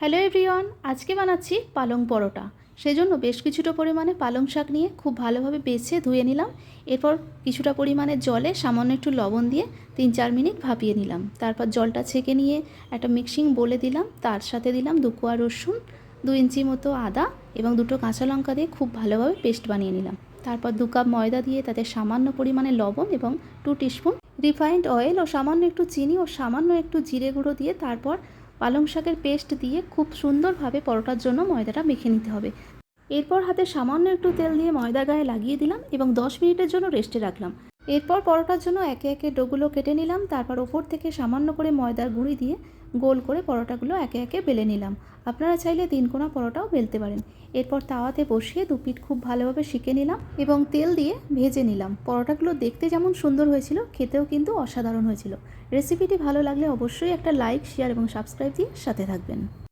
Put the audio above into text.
Hello everyone, আজকে বানাচ্ছি পালং পরোটা। সেজন্য বেশ কিছুটা পরিমাণে পালং শাক নিয়ে খুব ভালোভাবে বেছে ধুয়ে নিলাম। এরপর কিছুটা পরিমাণে জলে সামান্য একটু লবণ দিয়ে 3-4 মিনিট ভাপিয়ে নিলাম। তারপর জলটা ছেঁকে নিয়ে একটা মিক্সিং বলে দিলাম, তার সাথে দিলাম 2 কোয়া রসুন, 2 ইঞ্চি মতো আদা এবং 2টো কাঁচা লঙ্কা দিয়ে খুব ভালোভাবে পেস্ট বানিয়ে নিলাম। তারপর 2 কাপ ময়দা দিয়ে তাতে সামান্য পরিমাণে লবণ এবং 2 টিস্পুন রিফাইন্ড অয়েল ও সামান্য একটু চিনি ও সামান্য একটু জিরে গুঁড়ো দিয়ে তারপর পালং শাকের পেস্ট দিয়ে খুব সুন্দরভাবে পরোটার জন্য ময়দাটা মেখে নিতে হবে। এরপর হাতে সামান্য একটু তেল দিয়ে ময়দা গায়ে লাগিয়ে দিলাম এবং 10 মিনিটের জন্য রেস্টে রাখলাম। এরপর পরোটার জন্য একে একে ডোগুলো কেটে নিলাম। তারপর ওপর থেকে সামান্য করে ময়দার গুঁড়ি দিয়ে গোল করে পরোটাগুলো একে একে বেলে নিলাম। আপনারা চাইলে 3 কোনা পরোটাও বেলতে পারেন। এরপর তাওয়াতে বসিয়ে 2 পিঠ খুব ভালোভাবে সেঁকে নিলাম এবং তেল দিয়ে ভেজে নিলাম। পরোটাগুলো দেখতে যেমন সুন্দর হয়েছিল, খেতেও কিন্তু অসাধারণ হয়েছিল। রেসিপিটি ভালো লাগলে অবশ্যই একটা লাইক, শেয়ার এবং সাবস্ক্রাইব দিয়ে সাথে থাকবেন।